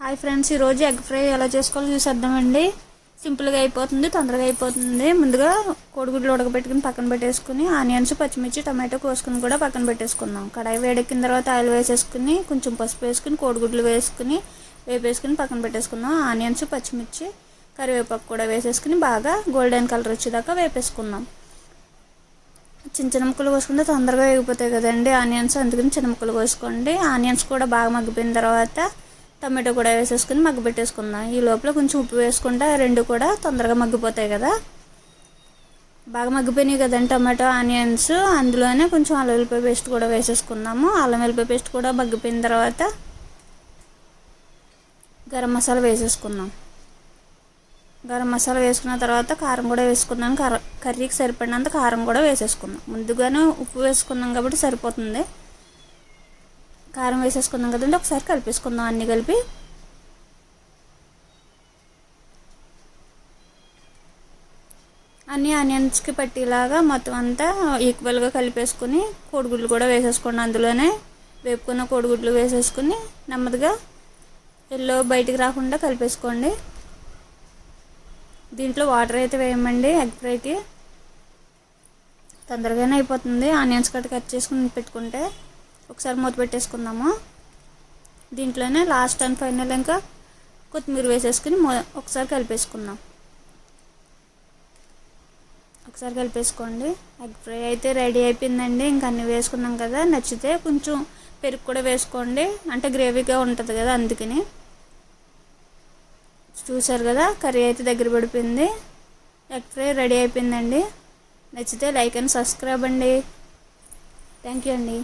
Hi friends, ఈరోజు egg fry ఎలా చేసుకోవాలో చూసేద్దామండి. సింపుల్గా అయిపోతుంది, తొందరగా అయిపోతుంది. ముందుగా కోడిగుడ్లు ఉడకబెట్టుకుని పక్కన పెట్టేసుకుని ఆనియన్స్, పచ్చిమిర్చి, టమాటో కోసుకుని కూడా పక్కన పెట్టేసుకుందాం. కడాయి వేడెక్కిన తర్వాత ఆయిల్ వేసేసుకుని కొంచెం పసుపు వేసుకుని కోడిగుడ్లు వేసుకుని వేపేసుకుని పక్కన పెట్టేసుకుందాం. ఆనియన్స్, పచ్చిమిర్చి, కరివేపాకు కూడా వేసేసుకుని బాగా గోల్డెన్ కలర్ వచ్చేదాకా వేపేసుకుందాం. చిన్న చిన్న ముక్కలు కోసుకుంటే తొందరగా వేగిపోతాయి కదండి ఆనియన్స్, అందుకని చిన్న ముక్కలు కోసుకోండి. ఆనియన్స్ కూడా బాగా మగ్గిపోయిన తర్వాత టమాటో కూడా వేసేసుకుని మగ్గబెట్టేసుకుందాం. ఈ లోపల కొంచెం ఉప్పు వేసుకుంటే రెండు కూడా తొందరగా మగ్గిపోతాయి కదా. బాగా మగ్గిపోయినాయి కదండి టమాటో, ఆనియన్స్. అందులోనే కొంచెం అల్లం వెల్లిపాయ పేస్ట్ కూడా వేసేసుకుందాము. అల్లం వెల్లిపాయ పేస్ట్ కూడా మగ్గిపోయిన తర్వాత గరం మసాలా వేసేసుకుందాం. గరం మసాలా వేసుకున్న తర్వాత కారం కూడా వేసుకుందాం. కర్రీకి సరిపడినంత కారం కూడా వేసేసుకుందాం. ముందుగానే ఉప్పు వేసుకున్నాం కాబట్టి సరిపోతుంది. కారం వేసేసుకుందాం కదండి, ఒకసారి కలిపేసుకుందాం. అన్నీ కలిపి అన్నీ ఆనియన్స్కి పట్టేలాగా మొత్తం అంతా ఈక్వల్గా కలిపేసుకుని కోడిగుడ్లు కూడా వేసేసుకోండి. అందులోనే వేపుకున్న కోడిగుడ్లు వేసేసుకుని నెమ్మదిగా ఎల్లో బయటికి రాకుండా కలిపేసుకోండి. దీంట్లో వాటర్ అయితే వేయమండి. ఎగ్ ఫ్రైకి తొందరగానే అయిపోతుంది. ఆనియన్స్ కట్ చేసుకుని పెట్టుకుంటే ఒకసారి మూత పెట్టేసుకుందాము. దీంట్లోనే లాస్ట్ అండ్ ఫైనల్ ఇంకా కొత్తిమీర వేసేసుకుని ఒకసారి కలిపేసుకుందాం. ఒకసారి కలిపేసుకోండి. ఎగ్ ఫ్రై అయితే రెడీ అయిపోయిందండి. ఇంకా అన్నీ వేసుకున్నాం కదా. నచ్చితే కొంచెం పెరుగు కూడా వేసుకోండి, అంటే గ్రేవీగా ఉంటుంది కదా, అందుకని. చూసారు కదా, కర్రీ అయితే దగ్గర పడిపోయింది. ఎగ్ ఫ్రై రెడీ అయిపోయిందండి. నచ్చితే లైక్ అండ్ సబ్స్క్రైబ్ అండి. థ్యాంక్ యూ అండి.